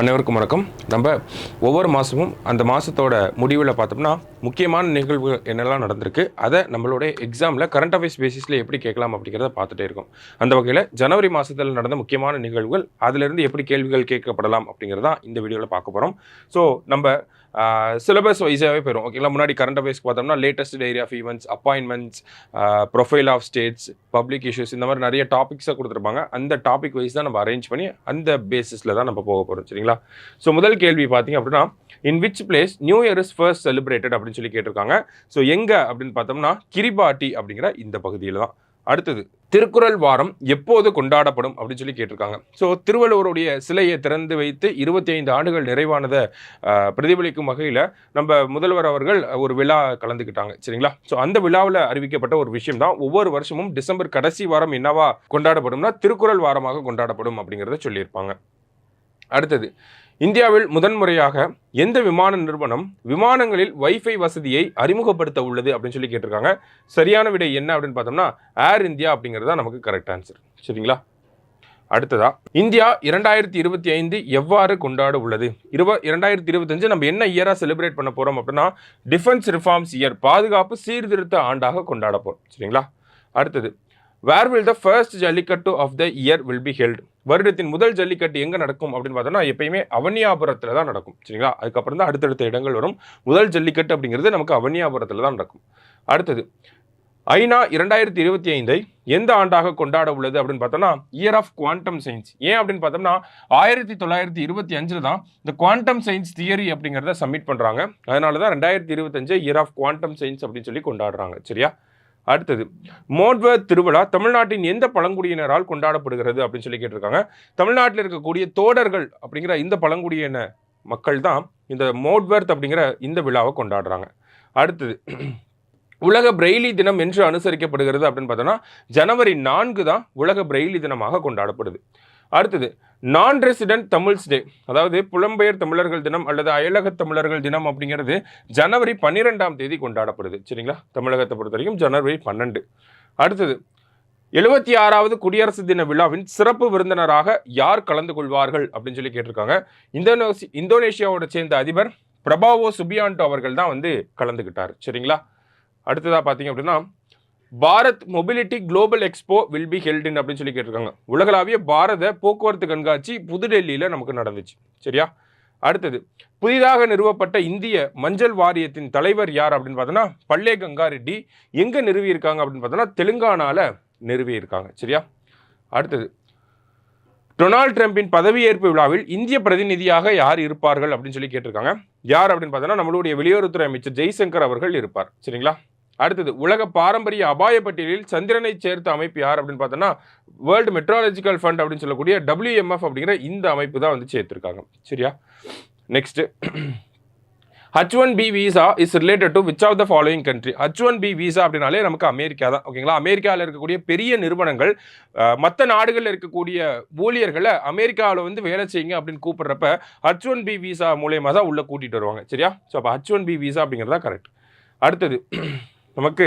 அனைவருக்கும் வணக்கம். நம்ம ஒவ்வொரு மாதமும் அந்த மாதத்தோட முடிவில் பார்த்தோம்னா முக்கியமான நிகழ்வுகள் என்னெல்லாம் நடந்திருக்கு, அதை நம்மளுடைய எக்ஸாமில் கரண்ட் அஃபேர்ஸ் பேசிஸில் எப்படி கேட்கலாம் அப்படிங்கிறத பார்த்துட்டே இருக்கோம். அந்த வகையில் ஜனவரி மாதத்தில் நடந்த முக்கியமான நிகழ்வுகள், அதிலிருந்து எப்படி கேள்விகள் கேட்கப்படலாம் அப்படிங்கிறதான் இந்த வீடியோவில் பார்க்க போகிறோம். ஸோ நம்ம சிலபஸ் வைஸாகவே போயிடும். ஓகேங்களா? முன்னாடி கரண்ட் அஃபேர்ஸ்க்கு பார்த்தோம்னா latest diary of events, appointments, profile of states, public issues, இந்த மாதிரி நிறைய டாபிக்ஸாக கொடுத்துருப்பாங்க. அந்த டாபிக் வைஸ் தான் நம்ம அரேஞ்ச் பண்ணி அந்த பேசிஸில் தான் நம்ம போக போகிறோம். சரிங்களா? ஸோ முதல் கேள்வி பார்த்தீங்க அப்படின்னா, in which place new year is first celebrated அப்படின்னு சொல்லி கேட்டிருக்காங்க. ஸோ எங்கே அப்படின்னு பார்த்தோம்னா கிரிபாட்டி அப்படிங்கிற இந்த பகுதியில் தான். அடுத்தது, திருக்குறள் வாரம் எப்போது கொண்டாடப்படும் அப்படின்னு சொல்லி கேட்டிருக்காங்க. ஸோ திருவள்ளுவருடைய சிலையை திறந்து வைத்து 25 ஆண்டுகள் நிறைவானதை பிரதிபலிக்கும் வகையில் நம்ம முதல்வர் அவர்கள் ஒரு விழா கலந்துக்கிட்டாங்க. சரிங்களா? ஸோ அந்த விழாவில் அறிவிக்கப்பட்ட ஒரு விஷயம் தான் ஒவ்வொரு வருஷமும் டிசம்பர் கடைசி வாரம் என்னவா கொண்டாடப்படும்னா திருக்குறள் வாரமாக கொண்டாடப்படும் அப்படிங்கிறத சொல்லியிருப்பாங்க. அடுத்தது, இந்தியாவில் முதன்முறையாக எந்த விமான நிறுவனம் விமானங்களில் வைஃபை வசதியை அறிமுகப்படுத்த உள்ளது அப்படின்னு சொல்லி கேட்டிருக்காங்க. சரியான விடை என்ன அப்படின்னு பார்த்தோம்னா ஏர் இந்தியா அப்படிங்கிறது தான் நமக்கு கரெக்ட் ஆன்சர். சரிங்களா? அடுத்ததா, இந்தியா 2025 எவ்வாறு கொண்டாட உள்ளது? 2025 நம்ம என்ன இயரா செலிப்ரேட் பண்ண போறோம் அப்படின்னா டிஃபென்ஸ் ரிஃபார்ம்ஸ் இயர், பாதுகாப்பு சீர்திருத்த ஆண்டாக கொண்டாட போறோம். சரிங்களா? அடுத்தது, where will the first jallikattu of the year will be held? வருடத்தின் முதல் ஜல்லிக்கட்டு எங்கே நடக்கும் அப்படின்னு பார்த்தோம்னா எப்பயுமே அவனியாபுரத்தில் தான் நடக்கும். சரிங்களா? அதுக்கப்புறம் தான் அடுத்தடுத்த இடங்கள் வரும். முதல் ஜல்லிக்கட்டு அப்படிங்கிறது நமக்கு அவனியாபுரத்தில் தான் நடக்கும். அடுத்தது, ஐநா 2025 எந்த ஆண்டாக கொண்டாட உள்ளது அப்படின்னு பார்த்தோம்னா இயர் ஆஃப் குவாண்டம் சயின்ஸ். ஏன் அப்படின்னு பார்த்தோம்னா 1925 தான் இந்த குவாண்டம் சயின்ஸ் தியரி அப்படிங்கிறத சப்மிட் பண்ணுறாங்க. அதனால தான் 2025 இயர் ஆஃப் குவாண்டம் சயின்ஸ் அப்படின்னு சொல்லி கொண்டாடுறாங்க. சரியா? அடுத்தது, மோட்வர்த் திருவிழா தமிழ்நாட்டின் எந்த பழங்குடியினரால் கொண்டாடப்படுகிறது அப்படின்னு சொல்லி கேட்டிருக்காங்க. தமிழ்நாட்டில் இருக்கக்கூடிய தோடர்கள் அப்படிங்கிற இந்த பழங்குடியின மக்கள் தான் இந்த மோட்வர்த் அப்படிங்கிற இந்த விழாவை கொண்டாடுறாங்க. அடுத்தது, உலக பிரெய்லி தினம் என்று அனுசரிக்கப்படுகிறது அப்படின்னு பார்த்தோம்னா ஜனவரி 4 தான் உலக பிரெய்லி தினமாக கொண்டாடப்படுது. அடுத்தது, நான் ரெசிடென்ட் தமிழ்ஸ் டே, அதாவது புலம்பெயர் தமிழர்கள் தினம் அல்லது அயலக தமிழர்கள் தினம் அப்படிங்கிறது ஜனவரி 12ஆம் தேதி கொண்டாடப்படுது. சரிங்களா? தமிழகத்தை பொறுத்த வரைக்கும் ஜனவரி 12. அடுத்தது, 76வது குடியரசு தின விழாவின் சிறப்பு விருந்தினராக யார் கலந்து கொள்வார்கள் அப்படின்னு சொல்லி கேட்டிருக்காங்க. இந்தோனேஷியாவோட சேர்ந்த அதிபர் பிரபாவோ சுபியாண்டோ அவர்கள் தான் கலந்துக்கிட்டார். சரிங்களா? அடுத்ததாக பார்த்தீங்க அப்படின்னா Bharat mobility global expo will be held in அப்படின்னு சொல்லி கேட்டிருக்காங்க. உலகளாவிய பாரத போக்குவரத்து கண்காட்சி புதுடெல்லியில் நமக்கு நடந்துச்சு. சரியா? அடுத்தது, புதிதாக நிறுவப்பட்ட இந்திய மஞ்சள் வாரியத்தின் தலைவர் யார் அப்படின்னு பார்த்தோன்னா பல்லே கங்கா ரெட்டி. எங்கே நிறுவியிருக்காங்க அப்படின்னு பார்த்தோன்னா தெலுங்கானாவில் நிறுவியிருக்காங்க. சரியா? அடுத்தது, டொனால்ட் ட்ரம்பின் பதவியேற்பு விழாவில் இந்திய பிரதிநிதியாக யார் இருப்பார்கள் அப்படின்னு சொல்லி கேட்டிருக்காங்க. யார் அப்படின்னு பார்த்தோன்னா நம்மளுடைய வெளியுறவுத்துறை அமைச்சர் ஜெய்சங்கர் அவர்கள் இருப்பார். சரிங்களா? அடுத்தது, உலக பாரம்பரிய அபாய பட்டியலில் சந்திரனை சேர்த்த அமைப்பு யார் அப்படின்னு பார்த்தோன்னா வேர்ல்டு மெட்ராலஜிக்கல் ஃபண்ட் அப்படின்னு சொல்லக்கூடிய WMF அப்படிங்கிற இந்த அமைப்பு தான் சேர்த்துருக்காங்க. சரியா? Next, H1B visa is related to which of the following country? H1B visa அப்படின்னாலே நமக்கு அமெரிக்கா தான். ஓகேங்களா? அமெரிக்காவில் இருக்கக்கூடிய பெரிய நிறுவனங்கள் மற்ற நாடுகளில் இருக்கக்கூடிய ஊழியர்களை அமெரிக்காவில் வேலை செய்யுங்க அப்படின்னு கூப்பிடுறப்ப H1B விசா மூலயமா தான் உள்ளே கூட்டிகிட்டு வருவாங்க. சரியா? ஸோ அப்போ H1B விசா அப்படிங்கிறது தான் கரெக்ட். அடுத்தது, நமக்கு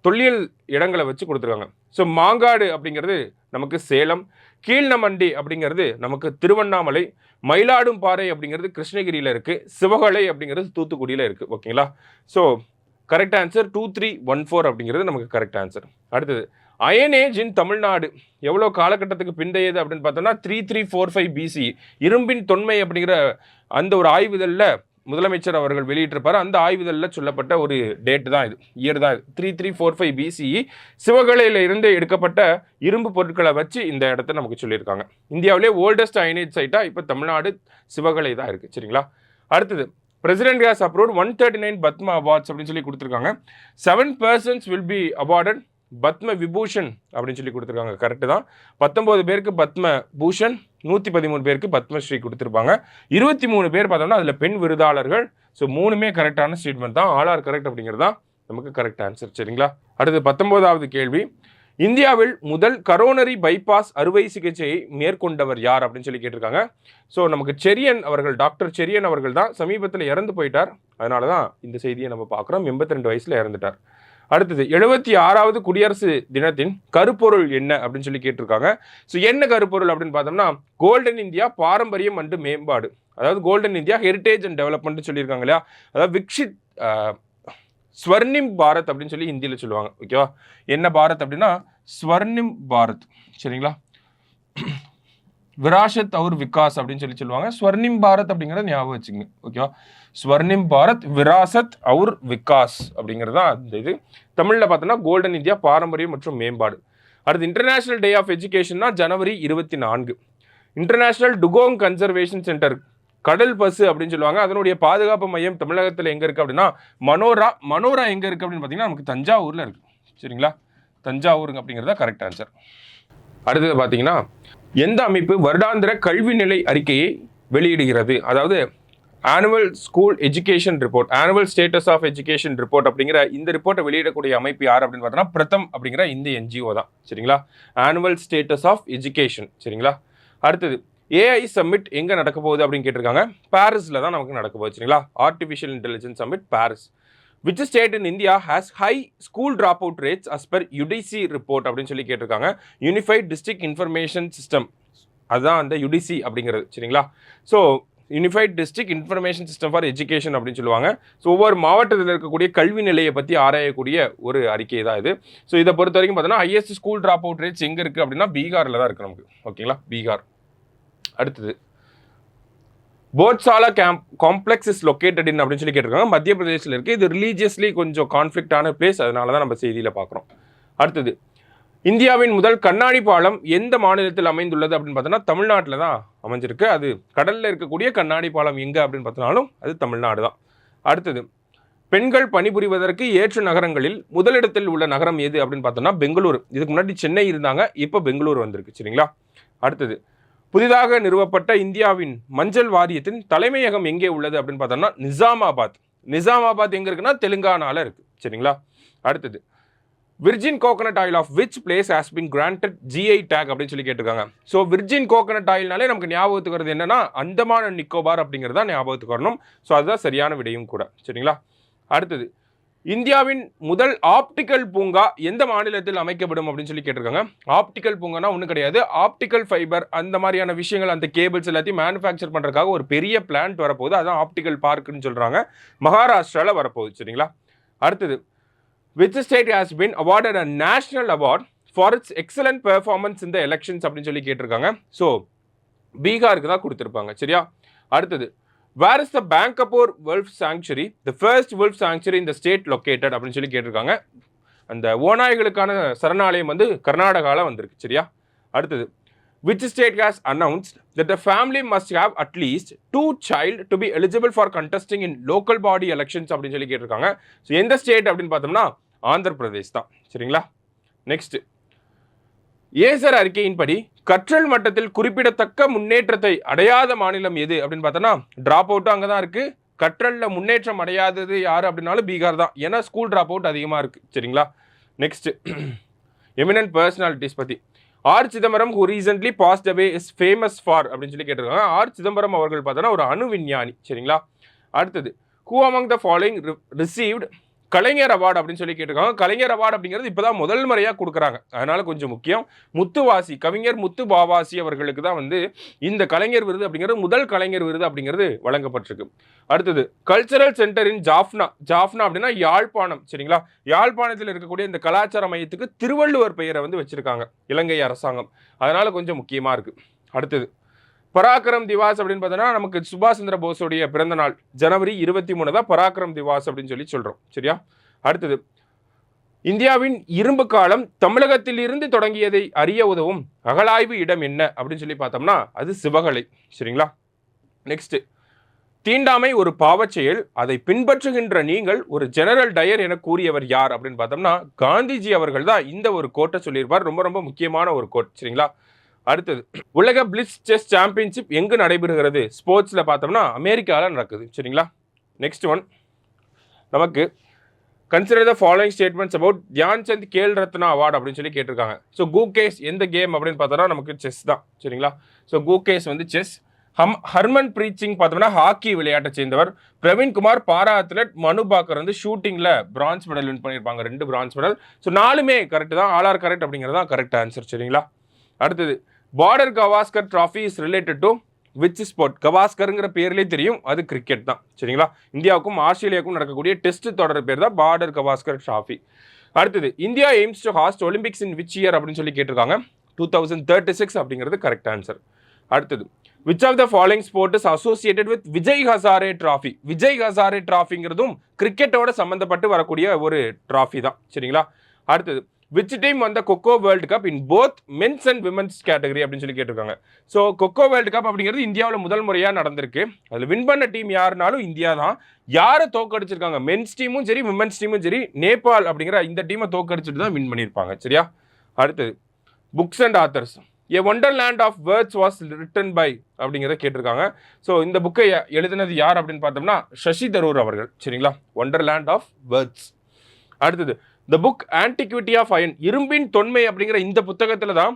தொல்லியல் இடங்களை வச்சு கொடுத்துருக்காங்க. ஸோ மாங்காடு அப்படிங்கிறது நமக்கு சேலம், கீழ்நமண்டி அப்படிங்கிறது நமக்கு திருவண்ணாமலை, மயிலாடும்பாறை அப்படிங்கிறது கிருஷ்ணகிரியில் இருக்குது, சிவகலை அப்படிங்கிறது தூத்துக்குடியில் இருக்குது. ஓகேங்களா? ஸோ கரெக்ட் ஆன்சர் 2314 அப்படிங்கிறது நமக்கு கரெக்ட் ஆன்சர். அடுத்தது, அயன் ஏஜ் இன் தமிழ்நாடு எவ்வளோ காலகட்டத்துக்கு பிந்தையது அப்படின்னு பார்த்தோம்னா 3345 BC. இரும்பின் தொன்மை அப்படிங்கிற அந்த ஒரு ஆய்வுதலில் முதலமைச்சர் அவர்கள் வெளியிட்டிருப்பார். அந்த ஆய்வுதலில் சொல்லப்பட்ட ஒரு டேட் தான் இது, இயர் தான் இது, 3345 BCE. சிவகலையில் இருந்து எடுக்கப்பட்ட இரும்பு பொருட்களை வச்சு இந்த இடத்த நமக்கு சொல்லியிருக்காங்க. இந்தியாவிலே ஓல்டஸ்ட் அயனேஜ் சைட்டாக இப்போ தமிழ்நாடு சிவகலை தான் இருக்குது. சரிங்களா? அடுத்தது, president has approved 139 Padma awards அப்படின்னு சொல்லி கொடுத்துருக்காங்க. 7 persons will be awarded Padma Vibhushan அப்படின்னு சொல்லி கொடுத்துருக்காங்க. கரெக்டு தான். 19 பேருக்கு பத்ம பூஷன், 113 பேருக்கு பத்மஸ்ரீ கொடுத்துருப்பாங்க. 23 பேர் பார்த்தோம்னா அதில் பெண் விருதாளர்கள். ஸோ 3மே கரெக்டான ஸ்டேட்மெண்ட் தான். ஆல் ஆர் கரெக்ட் அப்படிங்கிறது தான் நமக்கு கரெக்ட் ஆன்சர். சரிங்களா? அடுத்து 19வது கேள்வி, இந்தியாவில் முதல் கரோனரி பைபாஸ் அறுவை சிகிச்சையை மேற்கொண்டவர் யார் அப்படின்னு சொல்லி கேட்டிருக்காங்க. ஸோ நமக்கு செரியன் அவர்கள், டாக்டர் செரியன் அவர்கள் தான் சமீபத்தில் இறந்து போயிட்டார். அதனால தான் இந்த செய்தியை நம்ம பார்க்குறோம். 82 வயசில் இறந்துட்டார். அடுத்தது 76வது குடியரசு தினத்தின் கருப்பொருள் என்ன அப்படின்னு சொல்லி கேட்டிருக்காங்க. ஸோ என்ன கருப்பொருள் அப்படின்னு பார்த்தோம்னா கோல்டன் இந்தியா பாரம்பரியம் அண்டு மேம்பாடு, அதாவது golden India heritage and development சொல்லியிருக்காங்க இல்லையா, அதாவது விக்ஷித் ஸ்வர்ணிம் பாரத் அப்படின்னு சொல்லி ஹிந்தியில் சொல்லுவாங்க. ஓகேவா, என்ன பாரத் அப்படின்னா ஸ்வர்ணிம் பாரத். சரிங்களா, விராஷத் அவுர் விகாஸ் அப்படின்னு சொல்லி சொல்லுவாங்க. ஸ்வர்ணிம் பாரத் அப்படிங்கிறத ஞாபகம் வச்சுங்க. ஓகேவா, ஸ்வர்ணிம் பாரத் விராசத் அவுர் விகாஸ் அப்படிங்கிறது தான் அந்த இது. தமிழில் பார்த்தோன்னா கோல்டன் இந்தியா பாரம்பரியம் மற்றும் மேம்பாடு. அடுத்து இன்டர்நேஷனல் டே ஆஃப் எஜுகேஷன்னா ஜனவரி 24. இன்டர்நேஷனல் டுகோங் கன்சர்வேஷன் சென்டர், கடல் பசு அப்படின்னு சொல்லுவாங்க, அதனுடைய பாதுகாப்பு மையம் தமிழகத்தில் எங்கே இருக்குது அப்படின்னா மனோரா எங்கே இருக்குது அப்படின்னு பார்த்தீங்கன்னா நமக்கு தஞ்சாவூரில் இருக்குது. சரிங்களா, தஞ்சாவூருங்க அப்படிங்கிறதா கரெக்ட் ஆன்சர். அடுத்தது பார்த்தீங்கன்னா எந்த அமைப்பு வருடாந்திர கல்வி நிலை அறிக்கையை வெளியிடுகிறது, அதாவது annual school education report, annual status of education report அப்படிங்கிற இந்த ரிப்போர்ட்டை வெளியிடக்கூடிய அமைப்பு யார் அப்படின்னு பார்த்தோன்னா பிரதம் அப்படிங்கிற இந்த என்ஜிஓ தான். சரிங்களா, ஆனுவல் ஸ்டேட்டஸ் ஆஃப் எஜுகேஷன். சரிங்களா, அடுத்தது ஏஐ சம்மிட் எங்கே நடக்க போகுது அப்படின்னு கேட்டிருக்காங்க. பாரிஸில் தான் நமக்கு நடக்க போகுது. சரிங்களா, artificial intelligence summit Paris. Which state in India has high school dropout rates as per UDC report அப்படின்னு சொல்லி கேட்டிருக்காங்க. யூனிஃபைட் டிஸ்ட்ரிக்ட் இன்ஃபர்மேஷன் சிஸ்டம், அதுதான் அந்த யுடிசி அப்படிங்கிறது. சரிங்களா, so unified district information system for education அப்படின்னு சொல்லுவாங்க. ஸோ ஒவ்வொரு மாவட்டத்தில் இருக்கக்கூடிய கல்வி நிலையை பற்றி ஆராயக்கூடிய ஒரு அறிக்கை தான் இது. ஸோ இதை பொறுத்த வரைக்கும் பார்த்தோன்னா highest school drop out rates எங்கே இருக்குது அப்படின்னா பீகாரில் தான் இருக்குது நமக்கு. ஓகேங்களா, பீகார். அடுத்தது போட்சாலா காம்ப்ளெக்ஸ் இஸ் லொக்கேட்டட் இன் அப்படின்னு சொல்லி கேட்டிருக்காங்க. மத்திய பிரதேசில் இருக்குது. இது ரிலீஜியஸ்லி கொஞ்சம் கான்ஃப்ளிக்டான பிளேஸ், அதனால தான் நம்ம செய்தியில் பார்க்குறோம். அடுத்தது இந்தியாவின் முதல் கண்ணாடி பாலம் எந்த மாநிலத்தில் அமைந்துள்ளது அப்படின்னு பார்த்தோன்னா தமிழ்நாட்டில் தான் அமைஞ்சிருக்கு. அது கடலில் இருக்கக்கூடிய கண்ணாடி பாலம் எங்கே அப்படின்னு பார்த்தோம்னாலும் அது தமிழ்நாடு தான். அடுத்தது பெண்கள் பணிபுரிவதற்கு ஏற்ற நகரங்களில் முதலிடத்தில் உள்ள நகரம் எது அப்படின்னு பார்த்தோம்னா பெங்களூரு. இதுக்கு முன்னாடி சென்னை இருந்தாங்க, இப்போ பெங்களூரு வந்திருக்கு. சரிங்களா, அடுத்தது புதிதாக நிறுவப்பட்ட இந்தியாவின் மஞ்சள் வாரியத்தின் தலைமையகம் எங்கே உள்ளது அப்படின்னு பார்த்தோம்னா நிசாமாபாத். நிசாமாபாத் எங்கே இருக்குன்னா தெலுங்கானாவில் இருக்குது. சரிங்களா, அடுத்தது virgin coconut oil of which place has been granted GI tag அப்படின்னு சொல்லி கேட்டிருக்காங்க. ஸோ விர்ஜின் கோகனட் ஆயில்னாலே நமக்கு ஞாபகத்துக்கு வருது என்னன்னா அந்தமான் அண்ட் நிக்கோபார் அப்படிங்கிறதா ஞாபகத்துக்கு வரணும். ஸோ அதுதான் சரியான விடையும் கூட. சரிங்களா, அடுத்தது இந்தியாவின் முதல் ஆப்டிக்கல் பூங்கா எந்த மாநிலத்தில் அமைக்கப்படும் அப்படின்னு சொல்லி கேட்டிருக்காங்க. ஆப்டிக்கல் பூங்கானா ஒன்றும் கிடையாது, ஆப்டிக்கல் ஃபைபர் அந்த மாதிரியான விஷயங்கள், அந்த கேபிள்ஸ் எல்லாத்தையும் மேனுஃபேக்சர் பண்ணுறதுக்காக ஒரு பெரிய பிளான்ட் வரப்போகுது, அதான் ஆப்டிக்கல் பார்க்குன்னு சொல்கிறாங்க. மகாராஷ்டிராவில் வரப்போகுது. சரிங்களா, அடுத்தது which state has been awarded a national award for its excellent performance in the elections அப்படின்னு சொல்லி கேட்டிருக்காங்க. ஸோ பீகாருக்கு தான் கொடுத்துருப்பாங்க. சரியா, அடுத்தது where is the Bankapur Wolf Sanctuary, the first wolf sanctuary in the state located அப்படின்னு சொல்லி கேட்டிருக்காங்க. அந்த ஓநாய்களுக்கான சரணாலயம் வந்து கர்நாடகாவில் வந்திருக்கு. சரியா, அடுத்தது which state has announced that the family must have at least 2 child to be eligible for contesting in local body elections அப்படின்னு சொல்லி கேட்டிருக்காங்க. ஸோ எந்த ஸ்டேட் அப்படின்னு பார்த்தோம்னா ஆந்திர பிரதேஷ் தான். சரிங்களா, நெக்ஸ்ட் ஏசர் அறிக்கையின்படி கற்றல் மட்டத்தில் குறிப்பிடத்தக்க முன்னேற்றத்தை அடையாத மாநிலம் எது அப்படின்னு பார்த்தோன்னா டிராப் அவுட்டும் அங்கே தான் இருக்குது. கற்றலில் முன்னேற்றம் அடையாதது யார் அப்படின்னாலும் பீகார் தான், ஏன்னா ஸ்கூல் டிராப் அவுட் அதிகமாக இருக்குது. சரிங்களா, நெக்ஸ்ட் எமினன்ட் பர்சனாலிட்டிஸ் பற்றி R Chidambaram who recently passed away is famous for அப்படின்னு சொல்லி கேட்டிருக்காங்க. ஆர் சிதம்பரம் அவர்கள் பார்த்தோன்னா ஒரு அணு விஞ்ஞானி. சரிங்களா, அடுத்தது who among the following received Kalaignar award அப்படின்னு சொல்லி கேட்டிருக்காங்க. கலைஞர் அவார்டு அப்படிங்கிறது இப்போதான் முதல் முறையாக கொடுக்குறாங்க, அதனால கொஞ்சம் முக்கியம். முத்துவாசி கவிஞர் முத்து பாவாசி அவர்களுக்கு தான் வந்து இந்த கலைஞர் விருது அப்படிங்கிறது முதல் கலைஞர் விருது அப்படிங்கிறது வழங்கப்பட்டிருக்கு. அடுத்தது cultural centre in Jaffna. Jaffna அப்படின்னா யாழ்ப்பாணம். சரிங்களா, யாழ்ப்பாணத்தில் இருக்கக்கூடிய இந்த கலாச்சார மையத்துக்கு திருவள்ளுவர் பெயரை வந்து வச்சிருக்காங்க இலங்கை அரசாங்கம், அதனால கொஞ்சம் முக்கியமாக இருக்குது. அடுத்தது பராக்கிரம் திவாஸ் அப்படின்னு பார்த்தோன்னா நமக்கு சுபாஷ் சந்திர போஸோடைய பிறந்த நாள் ஜனவரி 23 தான் பராக்கிரம் திவாஸ் அப்படின்னு சொல்லி சொல்கிறோம். சரியா, அடுத்தது இந்தியாவின் இரும்பு காலம் தமிழகத்தில் இருந்து தொடங்கியதை அறிய உதவும் அகழாய்வு இடம் என்ன அப்படின்னு சொல்லி பார்த்தோம்னா அது சிவகலை. சரிங்களா, நெக்ஸ்ட் தீண்டாமை ஒரு பாவச் செயல், அதை பின்பற்றுகின்ற நீங்கள் ஒரு ஜெனரல் டயர் என கூறியவர் யார் அப்படின்னு பார்த்தோம்னா காந்திஜி அவர்கள் தான் இந்த ஒரு கோட்டை சொல்லியிருப்பார். ரொம்ப ரொம்ப முக்கியமான ஒரு கோட். சரிங்களா, அடுத்தது உலக பிளிட்ஸ் செஸ் சாம்பியன்ஷிப் எங்கு நடைபெறுகிறது ஸ்போர்ட்ஸில் பார்த்தோம்னா அமெரிக்காவில் நடக்குது. சரிங்களா, நெக்ஸ்ட் ஒன் நமக்கு consider the following statements about Dhyan Chand Khel Ratna award அப்படின்னு சொல்லி கேட்டிருக்காங்க. ஸோ கூகேஸ் எந்த கேம் அப்படின்னு பார்த்தோன்னா நமக்கு செஸ் தான். சரிங்களா, ஸோ கூகேஸ் வந்து செஸ். ஹர்மன் பிரீத் சிங் பார்த்தோம்னா ஹாக்கி விளையாட்டை சேர்ந்தவர். Praveen Kumar para athlete. மனு பாக்கர் வந்து ஷூட்டிங்கில் பிரான்ஸ் மெடல் வின் பண்ணியிருப்பாங்க, 2 பிரான்ஸ் மெடல். ஸோ 4மே கரெக்ட் தான், ஆல் ஆர் கரெக்ட் அப்படிங்கிறது தான் கரெக்ட் ஆன்சர். சரிங்களா? அடுத்தது Border Gavaskar trophy is related to which sport? கவாஸ்கருங்கிற பேர்லேயே தெரியும், அது கிரிக்கெட் தான். சரிங்களா? இந்தியாவுக்கும் ஆஸ்திரேலியாவுக்கும் நடக்கக்கூடிய டெஸ்ட் தொடர் பேர் தான் பார்டர் கவாஸ்கர் ட்ராஃபி. அடுத்தது India aims to host Olympics in which year அப்படின்னு சொல்லி கேட்டிருக்காங்க. 2036 அப்படிங்கிறது கரெக்ட் ஆன்சர். அடுத்தது which of the following sport is associated with Vijay Hazare trophy? Vijay Hazare ட்ராஃபிங்கிறதும் கிரிக்கெட்டோட சம்மந்தப்பட்டு வரக்கூடிய ஒரு ட்ராஃபி தான். சரிங்களா? அடுத்தது விச் டீம் வந்த Kho Kho world cup in both men's and women's category அப்படின்னு சொல்லி கேட்டிருக்காங்க. ஸோ கொக்கோ வேர்ல்டு கப் அப்படிங்கிறது இந்தியாவில் முதல் முறையாக நடந்திருக்கு. அதில் வின் பண்ண டீம் யாருனாலும் இந்தியா தான். யாரை தோக்கடிச்சிருக்காங்க? மென்ஸ் டீமும் சரி விமென்ஸ் டீமும் சரி நேபாள் அப்படிங்கிற இந்த டீமை தோக்கடிச்சிட்டு தான் வின் பண்ணியிருப்பாங்க. சரியா? அடுத்தது books and authors. A wonderland of words was written by அப்படிங்கிறத கேட்டிருக்காங்க. ஸோ இந்த புக்கை எழுதினது யார் அப்படின்னு பார்த்தோம்னா சசி தரூர் அவர்கள். சரிங்களா? Wonderland of words. அடுத்தது the book antiquity of iron, இரும்பின் தொன்மை அப்படிங்கிற இந்த புத்தகத்தில் தான்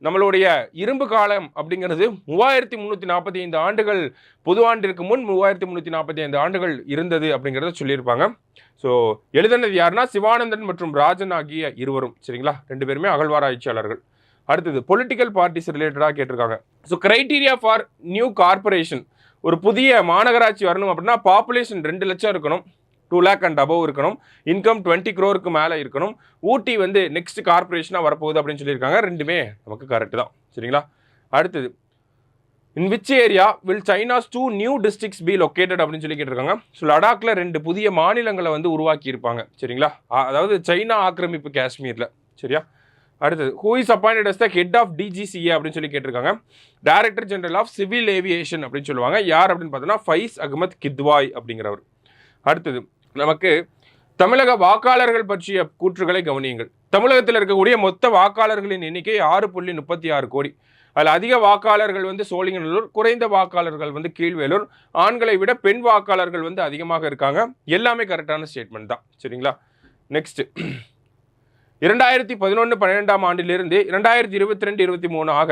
நம்மளுடைய இரும்பு காலம் அப்படிங்கிறது 3345 ஆண்டுகள், பொது ஆண்டிற்கு முன் 3345 ஆண்டுகள் இருந்தது அப்படிங்கிறத சொல்லியிருப்பாங்க. ஸோ எழுதினது யாருன்னா சிவானந்தன் மற்றும் ராஜன் ஆகிய இருவரும். சரிங்களா? 2 பேருமே அகழ்வாராய்ச்சியாளர்கள். அடுத்தது பொலிட்டிக்கல் பார்ட்டிஸ் ரிலேட்டடாக கேட்டிருக்காங்க. So criteria for new corporation, ஒரு புதிய மாநகராட்சி வரணும் அப்படின்னா பாப்புலேஷன் 2 லட்சம் இருக்கணும், 2 lakh அண்ட் அபவ் இருக்கணும், இன்கம் 20 crore மேலே இருக்கணும். ஊட்டி வந்து நெக்ஸ்ட் கார்பரேஷனாக வரப்போகுது அப்படின்னு சொல்லியிருக்காங்க. 2மே நமக்கு கரெக்ட் தான். சரிங்களா? அடுத்தது in which area will China's 2 new districts be located அப்படின்னு சொல்லி கேட்டிருக்காங்க. ஸோ லடாக்ல 2 புதிய மாநிலங்களை வந்து உருவாக்கி இருப்பாங்க. சரிங்களா? அதாவது சைனா ஆக்கிரமிப்பு காஷ்மீரில். சரியா? அடுத்தது who is appointed as the head of DGCA அப்படின்னு சொல்லி கேட்டிருக்காங்க. Director general of civil aviation அப்படின்னு சொல்லுவாங்க. யார் அப்படின்னு பார்த்தோன்னா ஃபைஸ் அகமத் கித்வாய் அப்படிங்கிறவர். அடுத்தது நமக்கு தமிழக வாக்காளர்கள் பற்றிய கூற்றுகளை கவனியுங்கள். தமிழகத்தில் இருக்கக்கூடிய மொத்த வாக்காளர்களின் எண்ணிக்கை 6.36 கோடி. அதில் அதிக வாக்காளர்கள் வந்து சோழிங்கநல்லூர், குறைந்த வாக்காளர்கள் வந்து கீழ்வேலூர். ஆண்களை விட பெண் வாக்காளர்கள் வந்து அதிகமாக இருக்காங்க. எல்லாமே கரெக்டான ஸ்டேட்மெண்ட் தான். சரிங்களா? நெக்ஸ்ட் 2011-12 ஆண்டிலிருந்து 2022-23 ஆக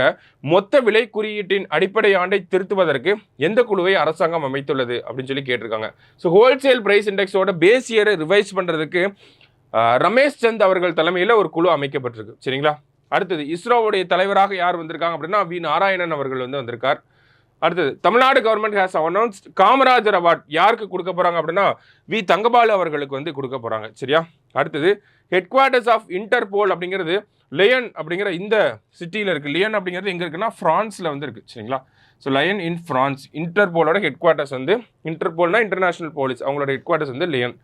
மொத்த விலை குறியீட்டின் அடிப்படை ஆண்டை திருத்துவதற்கு எந்த குழுவை அரசாங்கம் அமைத்துள்ளது அப்படின்னு சொல்லி கேட்டிருக்காங்க. ஸோ ஹோல்சேல் பிரைஸ் இண்டெக்ஸோட பேஸ் இயரை ரிவைஸ் பண்ணுறதுக்கு ரமேஷ் சந்த் அவர்கள் தலைமையில் ஒரு குழு அமைக்கப்பட்டிருக்கு. சரிங்களா? அடுத்தது இஸ்ரோவுடைய தலைவராக யார் வந்திருக்காங்க அப்படின்னா வி நாராயணன் அவர்கள் வந்து வந்திருக்கார். அடுத்தது Tamil Nadu government has announced Kamarajar award யாருக்கு கொடுக்க போகிறாங்க அப்படின்னா வி தங்கபாலு அவர்களுக்கு வந்து கொடுக்க போகிறாங்க. சரியா? அடுத்தது ஹெட் குவார்ட்டர்ஸ் ஆஃப் இன்டர்போல் அப்படிங்கிறது லியன் அப்படிங்கிற இந்த சிட்டியில் இருக்குது. லியன் அப்படிங்கிறது எங்கே இருக்குன்னா ஃப்ரான்ஸில் வந்து இருக்குது. சரிங்களா? So Lyon in France. இன்டர்போலோட ஹெட் குவார்ட்டர்ஸ் வந்து, இன்டர்போல்னா இன்டர்நேஷனல் போலீஸ், அவங்களோட ஹெட் குவார்ட்டர்ஸ் வந்து லியன்.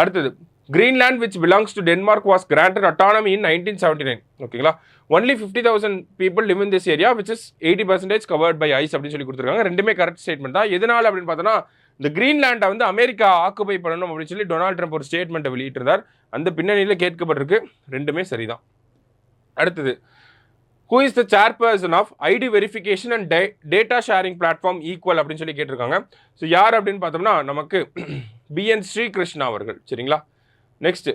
அடுத்தது Greenland which belongs to Denmark was granted autonomy in 1979. ஓகேங்களா? Only 50,000 people live in this area which is 80% covered by ice அப்படின்னு சொல்லி கொடுத்துருக்காங்க. 2மே கரெக்ட் ஸ்டேட்மெண்ட் தான். எதனால் அப்படின்னு பார்த்தோன்னா இந்த கிரீன்லாண்டை வந்து அமெரிக்கா ஆக்குபை பண்ணணும் அப்படின்னு சொல்லி டொனால்ட் ட்ரம்ப் ஒரு ஸ்டேட்மெண்ட்டை வெளியிட்டிருந்தார். அந்த பின்னணியில் கேட்கப்பட்டிருக்கு. 2மே சரிதான். அடுத்தது who is the chairperson of ID verification and data sharing platform equal அப்படின்னு சொல்லி கேட்டிருக்காங்க. ஸோ யார் அப்படின்னு பார்த்தோம்னா நமக்கு BN ஸ்ரீகிருஷ்ணா அவர்கள். சரிங்களா? Next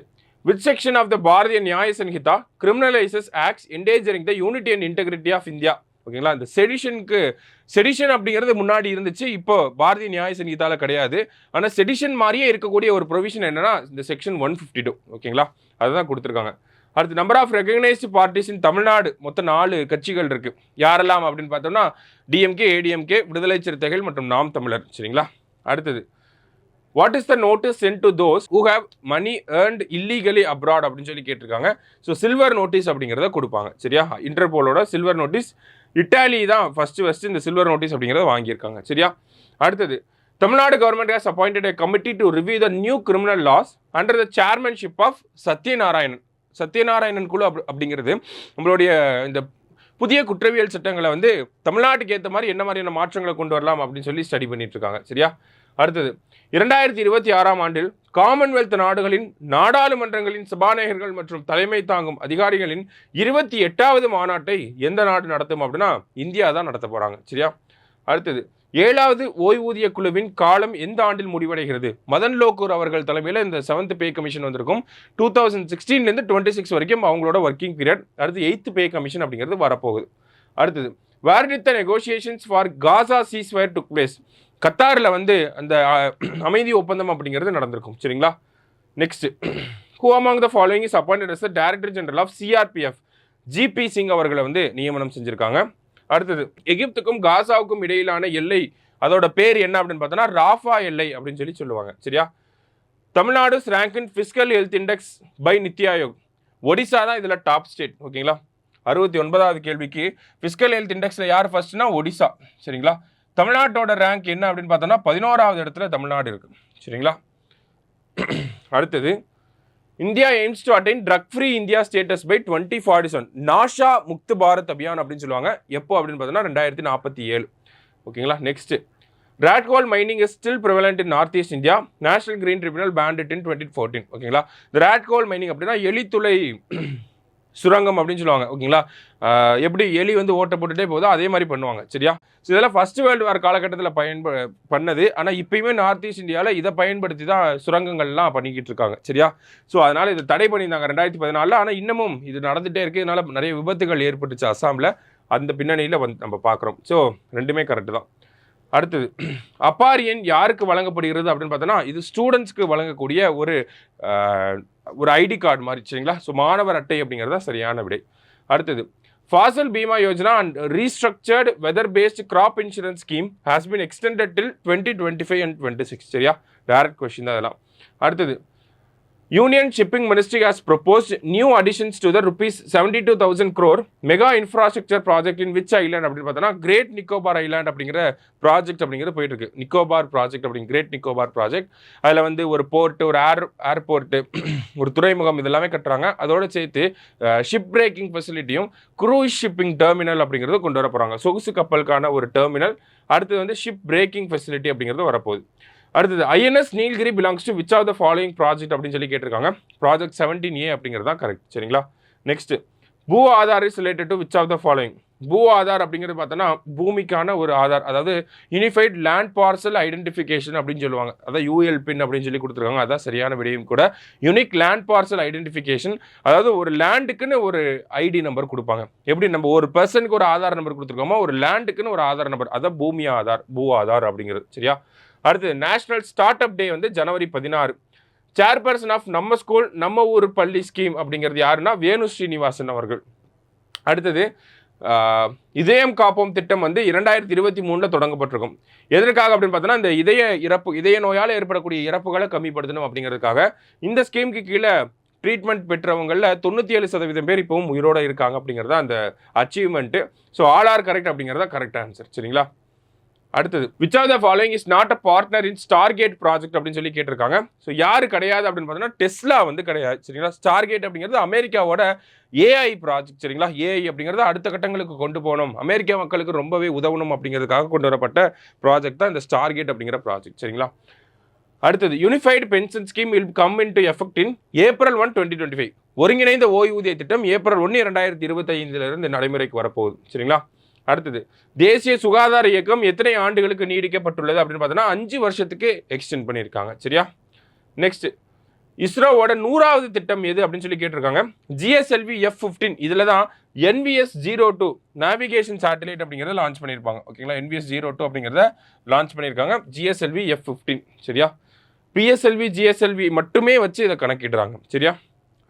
which section of the Bharatiya Nyaya Sanhita criminalises acts endangering the unity and integrity of India? ஓகேங்களா? இந்த செடிஷன் அப்படிங்கிறது முன்னாடி இருந்துச்சு, இப்போ பாரதிய நியாய சன்ஹிதாவில் கிடையாது. ஆனால் செடிஷன் மாதிரியே இருக்கக்கூடிய ஒரு ப்ரொவிஷன் என்னன்னா இந்த செக்ஷன் 152. ஓகேங்களா? அதுதான் கொடுத்துருக்காங்க. அடுத்து number of recognised parties in Tamil Nadu மொத்தம் 4 கட்சிகள் இருக்குது. யாரெல்லாம் அப்படின்னு பார்த்தோம்னா DMK, ADMK, விடுதலை சிறுத்தைகள் மற்றும் நாம் தமிழர். சரிங்களா? அடுத்தது what is the notice sent to those who have money earned illegally abroad அப்படின்னு சொல்லி கேட்டிருக்காங்க. ஸோ சில்வர் நோட்டீஸ் அப்படிங்கிறத கொடுப்பாங்க. சரியா? இன்டர்போலோட சில்வர் நோட்டீஸ். இட்டாலி தான் ஃபர்ஸ்ட் இந்த சில்வர் நோட்டீஸ் அப்படிங்கிறத வாங்கியிருக்காங்க. சரியா? அடுத்தது Tamil Nadu government has appointed a committee to review the new criminal laws under the chairmanship of Sathyanarayanan குழு அப்படிங்கிறது நம்மளுடைய இந்த புதிய குற்றவியல் சட்டங்களை வந்து தமிழ்நாட்டுக்கு ஏற்ற மாதிரி என்ன மாதிரியான மாற்றங்களை கொண்டு வரலாம் அப்படின்னு சொல்லி ஸ்டடி பண்ணிட்டு இருக்காங்க. சரியா? அடுத்தது 2026 ஆண்டில் காமன்வெல்த் நாடுகளின் நாடாளுமன்றங்களின் சபாநாயகர்கள் மற்றும் தலைமை தாங்கும் அதிகாரிகளின் 28வது மாநாட்டை எந்த நாடு நடத்தும் அப்படின்னா இந்தியா தான் நடத்த போகிறாங்க. சரியா? அடுத்தது 7வது ஓய்வூதிய குழுவின் காலம் எந்த ஆண்டில் முடிவடைகிறது? மதன் லோகூர் அவர்கள் தலைமையில் இந்த 7th பே கமிஷன் வந்திருக்கும். 2016 26 வரைக்கும் அவங்களோட ஒர்க்கிங் பீரியட். அடுத்து 8th பே கமிஷன் அப்படிங்கிறது வரப்போகுது. அடுத்தது where did the negotiations for Gaza ceasefire took place? கத்தாரில் வந்து அந்த அமைதி ஒப்பந்தம் அப்படிங்கிறது நடந்திருக்கும். சரிங்களா? Next, who among the following is appointed as the director general of CRPF? GP Singh அவர்களை வந்து நியமனம் செஞ்சிருக்காங்க. அடுத்தது, எகிப்துக்கும் காசாவுக்கும் இடையிலான எல்லை, அதோட பேர் என்ன அப்படின்னு பார்த்தோன்னா ராஃபா எல்லை அப்படின்னு சொல்லி சொல்லுவாங்க. சரியா? Tamil Nadu rank in fiscal health index by NITI Aayog. Odisha தான் இதில் டாப் ஸ்டேட். ஓகேங்களா? 69வது கேள்விக்கு ஃபிஸ்கல் ஹெல்த் இண்டெக்ஸில் யார் ஃபர்ஸ்ட்னா ஒடிசா. சரிங்களா? தமிழ்நாட்டோட ரேங்க் என்ன அப்படின்னு பார்த்தோன்னா 11வது இடத்துல தமிழ்நாடு இருக்கு. சரிங்களா? அடுத்தது, India aims to attain drug free India status by 2047. Nasha Mukt Bharat Abhiyan அப்படின்னு சொல்லுவாங்க. எப்போ அப்படின்னு பார்த்தோன்னா 2047. ஓகேங்களா? Next, rat coal mining is still prevalent in Northeast India. National Green Tribunal banned it in 2014. ஓகேங்களா? இந்த rat coal mining அப்படின்னா எலித்துளை சுரங்கம் அப்படின்னு சொல்லுவாங்க. ஓகேங்களா? எப்படி எலி வந்து ஓட்ட போட்டுட்டே போதோ அதே மாதிரி பண்ணுவாங்க. சரியா? ஸோ இதெல்லாம் ஃபர்ஸ்ட் வேர்ல்டு வார் காலகட்டத்தில் பண்ணது. ஆனால் இப்பயுமே நார்த் ஈஸ்ட் இந்தியாவில் இதை பயன்படுத்தி தான் சுரங்கங்கள்லாம் பண்ணிக்கிட்டு இருக்காங்க. சரியா? ஸோ அதனால் இதை தடை பண்ணியிருந்தாங்க 2014. ஆனால் இன்னமும் இது நடந்துகிட்டே இருக்குது. இதனால் நிறைய விபத்துகள் ஏற்பட்டுச்சு அஸ்ஸாமில். அந்த பின்னணியில் வந்து நம்ம பார்க்குறோம். ஸோ ரெண்டுமே கரெக்டு தான். அடுத்தது, அப்பார் எண் யாருக்கு வழங்கப்படுகிறது அப்படின்னு பார்த்தோன்னா இது ஸ்டூடெண்ட்ஸ்க்கு வழங்கக்கூடிய ஒரு ஐடி கார்டு மாதிரி. சரிங்களா? ஸோ மாணவர் அட்டை அப்படிங்கிறது தான் சரியான விடை. அடுத்தது, Fasal Bima Yojana and restructured weather based crop insurance scheme has been extended till 2025 and 26. சரியா? டைரக்ட் கொஸ்டின் தான் அதெல்லாம். அடுத்தது, Union Shipping Ministry has proposed new additions to the rupees 72,000 crore mega infrastructure project in which island அப்படின்னு பார்த்தோன்னா great Nicobar island அப்படிங்கிற project அப்படிங்கிறது போயிட்டு இருக்கு. நிக்கோபார் ப்ராஜெக்ட் அப்படிங்கிற கிரேட் நிக்கோபார் ப்ராஜெக்ட். அதில் வந்து ஒரு போர்ட்டு, ஒரு ஏர்போர்ட்டு, ஒரு துறைமுகம் இதெல்லாமே கட்டுறாங்க. அதோட சேர்த்து ஷிப் பிரேக்கிங் ஃபெசிலிட்டியும் க்ரூஸ் ஷிப்பிங் டெர்மினல் அப்படிங்கிறது கொண்டு வர போகிறாங்க. சொகுசு கப்பலுக்கான ஒரு டெர்மினல். அடுத்தது வந்து ஷிப் பிரேக்கிங் ஃபெசிலிட்டி அப்படிங்கிறது வரப்போகுது. அடுத்தது, INS Nilgiri belongs to which of the following project அப்படின்னு சொல்லி கேட்டிருக்காங்க. ப்ராஜெக்ட் 17A அப்படிங்கிறது தான் கரெக்ட். சரிங்களா? Next, Bhu Aadhaar is related to which of the following? Bhu Aadhaar அப்படிங்கிறது பார்த்தோன்னா பூமிக்கான ஒரு ஆதார், அதாவது யூனிஃபைட் லேண்ட் பார்சல் ஐடென்டிஃபிகேஷன் அப்படின்னு சொல்லுவாங்க. அதாவது யூஎல்பின் அப்படின்னு சொல்லி கொடுத்துருக்காங்க. அதான் சரியான விடையும் கூட. யூனிக் லேண்ட் பார்சல் ஐடென்டிஃபிகேஷன், அதாவது ஒரு லேண்டுக்குன்னு ஒரு ஐடி நம்பர் கொடுப்பாங்க. எப்படி நம்ம ஒரு பர்சனுக்கு ஒரு ஆதார் நம்பர் கொடுத்துருக்கோமோ ஒரு லேண்டுக்குன்னு ஒரு ஆதார் நம்பர், அதான் பூமி ஆதார், பூ ஆதார் அப்படிங்கிறது. சரியா? அடுத்தது, நேஷனல் ஸ்டார்ட் அப் டே வந்து ஜனவரி 16. சேர்பர்சன் ஆஃப் நம்ம ஸ்கூல் நம்ம ஊர் பள்ளி ஸ்கீம் அப்படிங்கிறது யாருன்னா வேணு ஸ்ரீனிவாசன் அவர்கள். அடுத்தது, இதயம் காப்போம் திட்டம் வந்து 2023 தொடங்கப்பட்டிருக்கும். எதற்காக அப்படின்னு பார்த்தோன்னா இந்த இதய நோயால் ஏற்படக்கூடிய இறப்புகளை கம்மிப்படுத்தணும் அப்படிங்கிறதுக்காக. இந்த ஸ்கீமுக்கு கீழே ட்ரீட்மெண்ட் பெற்றவங்களில் 97% பேர் இப்போவும் உயிரோடு இருக்காங்க அப்படிங்கிறது அந்த achievement. So all are correct அப்படிங்கிறதா கரெக்ட் ஆன்சர். சரிங்களா? அடுத்தது, which of the following is not a partner in Stargate project அப்படின்னு சொல்லி கேட்டிருக்காங்க. ஸோ யாரு கிடையாது அப்படின்னு பார்த்தோன்னா டெஸ்லா வந்து கிடையாது. சரிங்களா? ஸ்டார்கேட் அப்படிங்கிறது அமெரிக்காவோட ஏஐ ப்ராஜெக்ட். சரிங்களா? ஏஐ அப்படிங்கிறது அடுத்த கட்டங்களுக்கு கொண்டு போகணும், அமெரிக்கா மக்களுக்கு ரொம்பவே உதவணும் அப்படிங்கிறதுக்காக கொண்டு வரப்பட்ட ப்ராஜெக்ட் தான் இந்த ஸ்டார்கேட் அப்படிங்கிற ப்ராஜெக்ட். சரிங்களா? அடுத்தது, unified pension scheme will come in to effect in April 1, 2025. ஒருங்கிணைந்த ஓய்வூதிய திட்டம் April 1, 2025 நடைமுறைக்கு வரப்போகுது. சரிங்களா? அடுத்தது, தேசிய சுகாதார இயக்கம் எத்தனை ஆண்டுகளுக்கு நீடிக்கப்பட்டுள்ளது அப்படின்னு பார்த்தோன்னா 5 வருஷத்துக்கு எக்ஸ்டெண்ட் பண்ணியிருக்காங்க. சரியா? நெக்ஸ்ட், இஸ்ரோவோட 100வது திட்டம் எது அப்படின்னு சொல்லி கேட்டிருக்காங்க. GSLV F-15. இதில் தான் NVS-02 நேவிகேஷன் சேட்டலைட் அப்படிங்கிறத லான்ச் பண்ணியிருப்பாங்க. ஓகேங்களா? NVS-02 அப்படிங்கிறத லான்ச் பண்ணியிருக்காங்க. GSLV F-15. சரியா? PSLV GSLV மட்டுமே வச்சு இதை கணக்கிடுறாங்க. சரியா?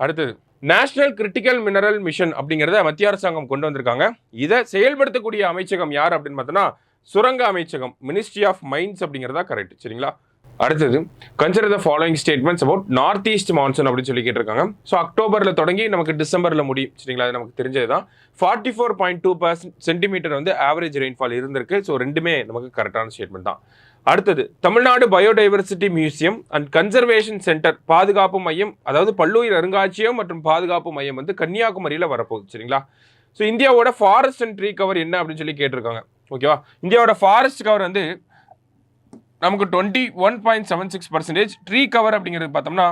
அடுத்தது, நேஷனல் கிரிட்டிக்கல் மினரல் மிஷன் அப்படிங்கிறத மத்திய அரசாங்கம் கொண்டு வந்திருக்காங்க. இதை செயல்படுத்தக்கூடிய அமைச்சகம் யார் அப்படின்னு பார்த்தோன்னா சுரங்க அமைச்சகம், மினிஸ்ட்ரி ஆஃப் மைன்ஸ் அப்படிங்கிறதா கரெக்ட். சரிங்களா? அடுத்தது, consider the following statements about north east monsoon அப்படின்னு சொல்லி கேட்டிருக்காங்க. ஸோ அக்டோபரில் தொடங்கி நமக்கு டிசம்பரில் முடியும். சரிங்களா? அது நமக்கு தெரிஞ்சது தான். 44.2 சென்டிமீட்டர் வந்து ஆவரேஜ் ரெயின்ஃபால் இருந்திருக்கு. ஸோ ரெண்டுமே நமக்கு கரெக்டான ஸ்டேட்மெண்ட் தான். அடுத்தது, Tamil Nadu biodiversity museum and conservation centre பாதுகாப்பு மையம், அதாவது பல்லுயிர் அருங்காட்சியகம் மற்றும் பாதுகாப்பு மையம் வந்து கன்னியாகுமரியில் வரப்போகுது. சரிங்களா? ஸோ இந்தியாவோட ஃபாரஸ்ட் அண்ட் ட்ரீ கவர் என்ன அப்படின்னு சொல்லி கேட்டிருக்காங்க. ஓகேவா? இந்தியாவோட ஃபாரஸ்ட் கவர் வந்து நமக்கு 21.76%. ட்ரீ கவர் அப்படிங்கிறது பார்த்தோம்னா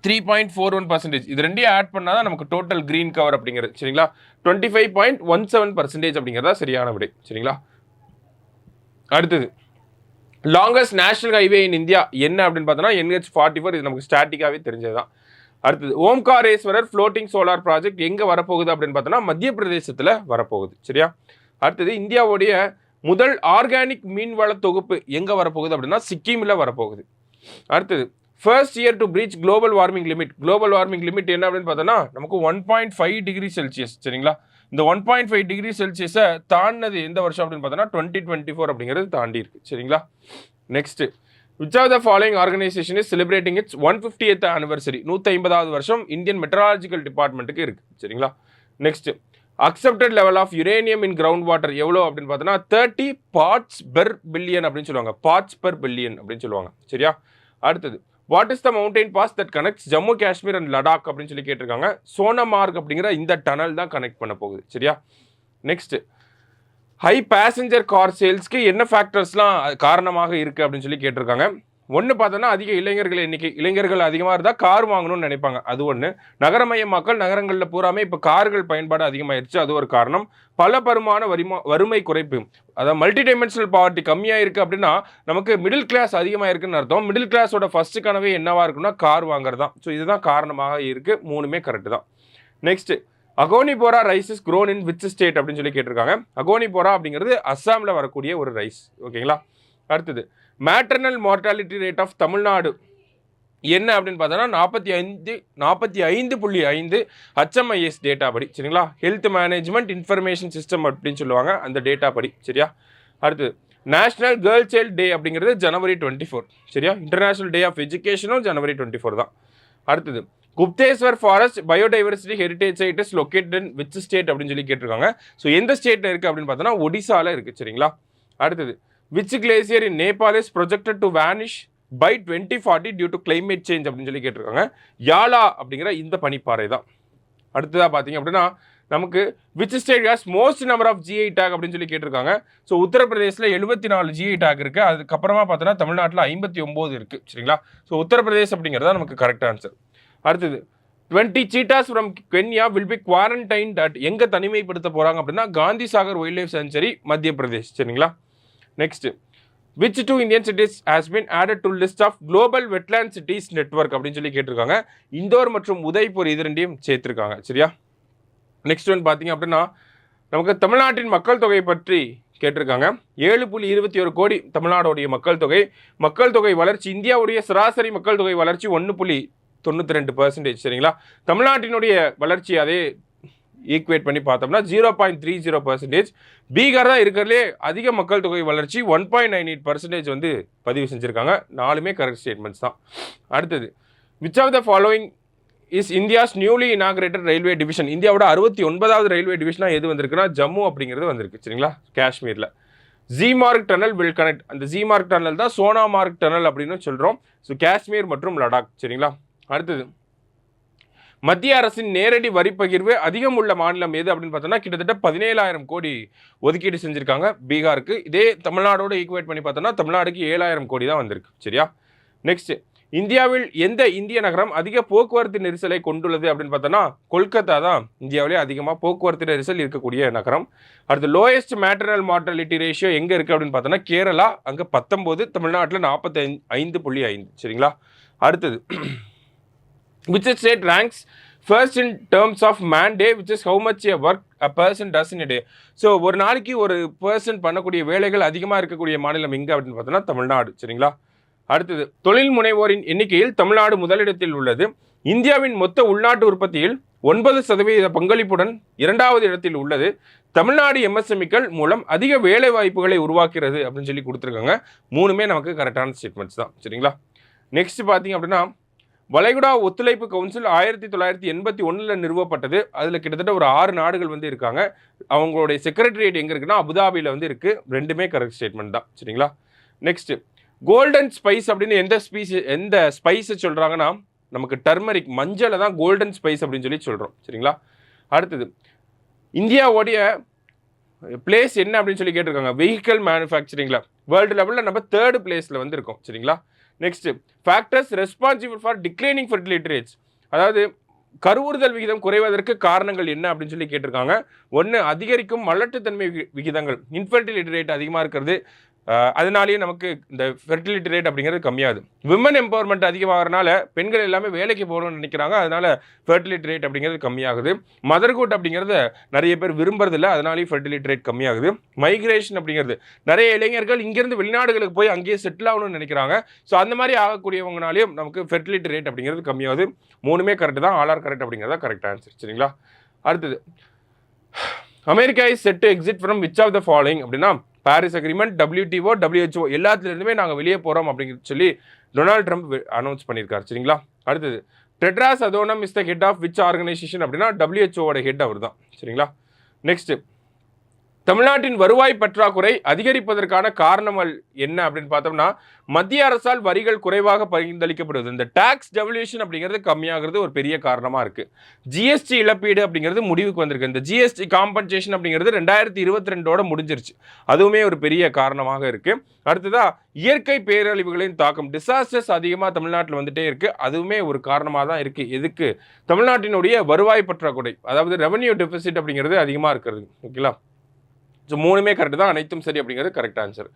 3.41%. இது ரெண்டையும் ஆட் பண்ணால் தான் நமக்கு டோட்டல் கிரீன் கவர் அப்படிங்கிறது. சரிங்களா? 25.17% அப்படிங்கிறதா சரியான விடை. சரிங்களா? அடுத்தது, longest national highway in India என்ன அப்படின்னு பார்த்தோன்னா NH-44. இது நமக்கு ஸ்டாட்டிக்காகவே தெரிஞ்சது தான். அடுத்தது, ஓம்காரேஸ்வரர் ஃப்ளோட்டிங் சோலார் ப்ராஜெக்ட் எங்கே வரப்போகுது அப்படின்னு பார்த்தோன்னா மத்திய பிரதேசத்தில் வரப்போகுது. சரியா? அடுத்தது இந்தியாவுடைய முதல் ஆர்கானிக் மீன்வள தொகுப்பு எங்கே வரப்போகுது அப்படின்னா சிக்கிமில் வரப்போகுது. அடுத்தது first year to breach global warming limit. Global warming limit என்ன அப்படின்னு பார்த்தோன்னா நமக்கு 1.5 டிகிரி செல்சியஸ். சரிங்களா, இந்த 1.5 டிகிரி செல்சியஸை தாண்டினது எந்த வருஷம் அப்படின்னு பார்த்தோன்னா 2024 அப்படிங்கிறது தாண்டி இருக்கு. சரிங்களா, next which of the following organization is celebrating its 150th anniversary? 150வது வருஷம் இந்தியன் மெட்ரலாஜிக்கல் டிபார்ட்மெண்ட்டுக்கு இருக்கு. சரிங்களா, next accepted level of uranium in ground water எவ்வளோ அப்படின்னு பார்த்தோன்னா 30 parts per billion அப்படின்னு சொல்லுவாங்க. பார்ட்ஸ் பெர் பில்லியன் அப்படின்னு சொல்லுவாங்க. சரியா, அடுத்தது what is the mountain pass that connects Jammu Kashmir and Ladakh அப்படின்னு சொல்லி கேட்டிருக்காங்க. சோனமார்க் அப்படிங்கிற இந்த டனல் தான் கனெக்ட் பண்ண போகுது. சரியா, நெக்ஸ்ட் ஹை பேசஞ்சர் கார் சேல்ஸ்க்கு என்ன ஃபேக்டர்ஸ்லாம் காரணமாக இருக்குது அப்படின்னு சொல்லி கேட்டிருக்காங்க. ஒன்று பார்த்தோன்னா அதிக இளைஞர்கள் அதிகமாக இருந்தால் கார் வாங்கணும்னு நினைப்பாங்க, அது ஒன்று. நகரமயமாக்கல், நகரங்களில் பூராமே இப்போ கார்கள் பயன்பாடு அதிகமாகிடுச்சு, அது ஒரு காரணம். பல பருமான வறுமை குறைப்பு, அதாவது மல்டி டைமென்ஷனல் பாவர்ட்டி கம்மியாக இருக்குது அப்படின்னா நமக்கு மிடில் கிளாஸ் அதிகமாக இருக்குன்னு அர்த்தம். மிடில் கிளாஸோட ஃபஸ்ட்டு கனவே என்னவாக இருக்குன்னா கார் வாங்குறது தான். ஸோ இதுதான் காரணமாக இருக்குது. மூணுமே கரெக்டு தான். Next Agonibora rice is grown in which state அப்படின்னு சொல்லி கேட்டிருக்காங்க. அகோனிபோரா அப்படிங்கிறது அஸ்ஸாமில் வரக்கூடிய ஒரு ரைஸ். ஓகேங்களா, அடுத்தது maternal mortality rate of Tamil Nadu என்ன அப்படின்னு பார்த்தோன்னா 45.5 HMIS டேட்டா படி. சரிங்களா, ஹெல்த் மேனேஜ்மெண்ட் இன்ஃபர்மேஷன் சிஸ்டம் அப்படின்னு சொல்லுவாங்க அந்த டேட்டா படி. சரியா, அடுத்தது நேஷனல் கேர்ள் சைல்டு டே அப்படிங்கிறது January 24. சரியா, இன்டர்நேஷனல் டே ஆஃப் எஜுகேஷனும் January 24 தான். அடுத்தது Gupteshwar forest biodiversity heritage side is located in which state அப்படின்னு சொல்லி கேட்டிருக்காங்க. ஸோ எந்த ஸ்டேட்டில் இருக்குது அப்படின்னு பார்த்தோன்னா ஒடிசாவில் இருக்குது. சரிங்களா, அடுத்தது which glacier in Nepal is projected to vanish by 2040 due to climate change அப்படின்னு சொல்லி கேட்டிருக்காங்க. யாலா அப்படிங்கிற இந்த பனிப்பாறை தான். அடுத்ததாக பார்த்தீங்க அப்படின்னா நமக்கு which state has most number of GI tag அப்படின்னு சொல்லி கேட்டிருக்காங்க. ஸோ உத்தரப்பிரதேசில் 74 GI டேக் இருக்குது. அதுக்கப்புறமா பார்த்தோன்னா தமிழ்நாட்டில் 59 இருக்குது. சரிங்களா, ஸோ உத்தரப்பிரதேஷ் அப்படிங்கிறதா நமக்கு கரெக்ட் ஆன்சர். அடுத்தது 20 cheetahs from Kenya will be quarantined at எங்கே தனிமைப்படுத்த போகிறாங்க அப்படின்னா Gandhi Sagar wild life century, மத்திய பிரதேஷ். சரிங்களா, next which two Indian cities has been added to list of global wetland cities network அப்படின்னு சொல்லி கேட்டிருக்காங்க. இந்தோர் மற்றும் உதய்பூர் இது ரெண்டையும் சேர்த்துருக்காங்க. சரியா, நெக்ஸ்ட் ஒன் பார்த்தீங்க அப்படின்னா நமக்கு தமிழ்நாட்டின் மக்கள் தொகை பற்றி கேட்டிருக்காங்க. 7.21 கோடி தமிழ்நாடுடைய மக்கள் தொகை வளர்ச்சி. இந்தியாவுடைய சராசரி மக்கள் தொகை வளர்ச்சி 1.92%. சரிங்களா, தமிழ்நாட்டினுடைய வளர்ச்சி அதே ஈக்குவேட் பண்ணி பார்த்தோம்னா 0.30%. பீகார் தான் இருக்கிறதுலே அதிக மக்கள் தொகை வளர்ச்சி 1.98% வந்து பதிவு செஞ்சுருக்காங்க. நாலுமே கரெக்ட் ஸ்டேட்மெண்ட்ஸ் தான். அடுத்தது which of the following is India's newly inaugurated railway division. இந்தியாவோட 69வது ரயில்வே டிவிஷனாக எது வந்திருக்குன்னா ஜம்மு அப்படிங்கிறது வந்திருக்கு. சரிங்களா, காஷ்மீரில் ஜிமார்க் டனல் வில் கனெக்ட். அந்த ஜிமார்க் டனல் தான் சோனாமார்க் டனல் அப்படின்னு சொல்கிறோம். ஸோ காஷ்மீர் மற்றும் லடாக். சரிங்களா, அடுத்தது மத்திய அரசின் நேரடி வரி பகிர்வு அதிகம் உள்ள மாநிலம் எது அப்படின்னு பார்த்தோம்னா கிட்டத்தட்ட 17,000 கோடி ஒதுக்கீடு செஞ்சுருக்காங்க பீகாருக்கு. இதே தமிழ்நாடோட ஈக்குவேட் பண்ணி பார்த்தோம்னா தமிழ்நாடுக்கு 7,000 கோடி தான் வந்திருக்கு. சரியா, நெக்ஸ்ட் இந்தியாவில் எந்த இந்திய நகரம் அதிக போக்குவரத்து நெரிசலை கொண்டுள்ளது அப்படின்னு பார்த்தோன்னா கொல்கத்தா தான் இந்தியாவிலே அதிகமாக போக்குவரத்து நெரிசல் இருக்கக்கூடிய நகரம். அடுத்து லோயஸ்ட் மேட்டர்னல் மார்டாலிட்டி ரேஷியோ எங்கே இருக்குது அப்படின்னு பார்த்தோன்னா கேரளா, அங்கே 19, தமிழ்நாட்டில் 45.5. சரிங்களா, அடுத்தது which state ranks first in terms of man day, which is how much a work a person does in a day. So ஒரு நாளைக்கு ஒரு பர்சன் பண்ணக்கூடிய வேலைகள் அதிகமாக இருக்கக்கூடிய மாநிலம் எங்கே அப்படின்னு பார்த்தோன்னா தமிழ்நாடு. சரிங்களா, அடுத்தது தொழில் முனைவோரின் எண்ணிக்கையில் தமிழ்நாடு முதலிடத்தில் உள்ளது. இந்தியாவின் மொத்த உள்நாட்டு உற்பத்தியில் 9% பங்களிப்புடன் 2வது இடத்தில் உள்ளது. தமிழ்நாடு MSMEக்கள் மூலம் அதிக வேலை வாய்ப்புகளை உருவாக்குறது அப்படின்னு சொல்லி கொடுத்துருக்காங்க. மூணுமே நமக்கு கரெக்டான ஸ்டேட்மெண்ட்ஸ் தான். சரிங்களா, நெக்ஸ்ட் பார்த்தீங்க அப்படின்னா வளைகுடா ஒத்துழைப்பு கவுன்சில் 1981 நிறுவப்பட்டது. அதில் கிட்டத்தட்ட ஒரு 6 நாடுகள் வந்து இருக்காங்க. அவங்களுடைய செக்ரட்டரியேட் எங்கே இருக்குன்னா அபுதாபியில் வந்து இருக்குது. ரெண்டுமே கரெக்ட் ஸ்டேட்மெண்ட் தான். சரிங்களா, நெக்ஸ்ட் கோல்டன் ஸ்பைஸ் அப்படின்னு எந்த ஸ்பைஸை சொல்கிறாங்கன்னா நமக்கு டர்மரிக், மஞ்சளை தான் கோல்டன் ஸ்பைஸ் அப்படின்னு சொல்லி சொல்கிறோம். சரிங்களா, அடுத்தது இந்தியாவுடைய பிளேஸ் என்ன அப்படின்னு சொல்லி கேட்டிருக்காங்க. வெஹிக்கல் மேனுஃபேக்சரிங்கில் வேர்ல்டு லெவலில் நம்ம 3rd பிளேஸில் வந்து இருக்கோம். சரிங்களா, next factors responsible for declining fertility rates, அதாவது கருவுறுதல் விகிதம் குறைவதற்கு காரணங்கள் என்ன அப்படின்னு சொல்லி கேட்டிருக்காங்க. ஒன்று அதிகரிக்கும் மலட்டுத்தன்மை விகிதங்கள், இன்ஃபெர்டிலிட்டி ரேட் அதிகமாக இருக்கிறது. அதனாலேயே நமக்கு இந்த ஃபெர்டிலிட்டி ரேட் அப்படிங்கிறது கம்மியாகுது. விமன் எம்பவர்மெண்ட் அதிகமாகறனால பெண்கள் எல்லாமே வேலைக்கு போகணும்னு நினைக்கிறாங்க. அதனால ஃபெர்டிலிட்டி ரேட் அப்படிங்கிறது கம்மியாகுது. மதர்ஹுட் அப்படிங்கிறத நிறைய பேர் விரும்புறதில்ல. அதனாலேயும் ஃபெர்டிலிட்டி ரேட் கம்மியாகுது. மைக்ரேஷன் அப்படிங்கிறது நிறைய இளைஞர்கள் இங்கேருந்து வெளிநாடுகளுக்கு போய் அங்கேயே செட்டில் ஆகணும்னு நினைக்கிறாங்க. ஸோ அந்த மாதிரி ஆகக்கூடியவங்கனாலையும் நமக்கு ஃபெர்டிலிட்டி ரேட் அப்படிங்கிறது கம்மியாகுது. மூணுமே கரெக்ட் தான். ஆல் ஆர் கரெக்ட் அப்படிங்கிறதா கரெக்ட் ஆன்சர். சரிங்களா? அடுத்தது, America is set to exit from which of the following அப்படின்னா, பாரிஸ் அக்ரிமெண்ட், WTO, WHO எல்லாத்துலேருந்துமே நாங்கள் வெளியே போகிறோம் அப்படின்னு சொல்லி டொனால்ட் ட்ரம்ப் அனௌன்ஸ் பண்ணியிருக்காரு. சரிங்களா? அடுத்தது, Tedros Adhanom is the head of which organisation அப்படின்னா WHO ஹெட் அவர் தான். சரிங்களா? நெக்ஸ்ட், தமிழ்நாட்டின் வருவாய் பற்றாக்குறை அதிகரிப்பதற்கான காரணங்கள் என்ன அப்படின்னு பார்த்தோம்னா, மத்திய அரசால் வரிகள் குறைவாக பகிர்ந்தளிக்கப்படுவது, இந்த டாக்ஸ் டெவல்யூஷன் அப்படிங்கிறது கம்மியாகிறது ஒரு பெரிய காரணமாக இருக்குது. ஜிஎஸ்டி இழப்பீடு அப்படிங்கிறது முடிவுக்கு வந்திருக்கு. இந்த ஜிஎஸ்டி காம்பன்சேஷன் அப்படிங்கிறது 2022 முடிஞ்சிருச்சு. அதுவுமே ஒரு பெரிய காரணமாக இருக்குது. அடுத்ததா, இயற்கை பேரழிவுகளின் தாக்கம், டிசாஸ்டர்ஸ் அதிகமாக தமிழ்நாட்டில் வந்துட்டே இருக்குது. அதுவுமே ஒரு காரணமாக தான் இருக்குது. எதுக்கு? தமிழ்நாட்டினுடைய வருவாய் பற்றாக்குறை, அதாவது ரெவன்யூ டெபிசிட் அப்படிங்கிறது அதிகமாக இருக்கிறது. ஓகேங்களா? ஸோ மூணுமே கரெக்டு தான். அனைத்தும் சரி அப்படிங்கிறது கரெக்ட் ஆன்சர்.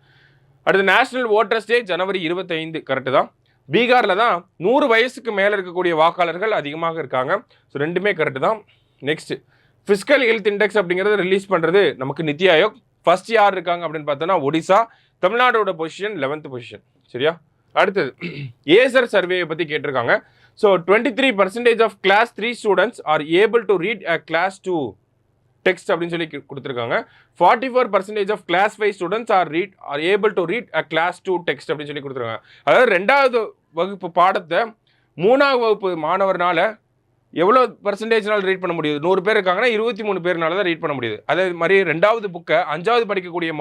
அடுத்து, நேஷனல் ஓட்டர்ஸ் டே ஜனவரி 25 கரெக்டு தான். பீகாரில் தான் 100 வயசுக்கு மேலே இருக்கக்கூடிய வாக்காளர்கள் அதிகமாக இருக்காங்க. ஸோ ரெண்டுமே கரெக்டு தான். நெக்ஸ்ட், ஃபிஸ்கல் ஹெல்த் இண்டெக்ஸ் அப்படிங்கிறது ரிலீஸ் பண்ணுறது நமக்கு நித்தி ஆயோக். ஃபர்ஸ்ட் யார் இருக்காங்க அப்படின்னு பார்த்தோன்னா ஒடிசா. தமிழ்நாடோட position 11th position. சரியா? அடுத்தது, ஏசர் சர்வேயை பற்றி கேட்டிருக்காங்க. So 23% of class 3 students are able to read a class 2 text அப்படின்னு சொல்லி கொடுத்துருக்காங்க. 44% of class 5 students are able to read a class 2 text அப்படின்னு சொல்லி கொடுத்துருக்காங்க. அதாவது 2வது வகுப்பு பாடத்தை 3ஆவது வகுப்பு மாணவர்னால எவ்வளோ பர்சன்டேஜ்னால் ரீட் பண்ண முடியுது? 100 பேர் இருக்காங்கன்னா 23 பேர்னால தான் ரீட் பண்ண முடியுது. அதே மாதிரி 2வது புக்கை 5வது படிக்கக்கூடிய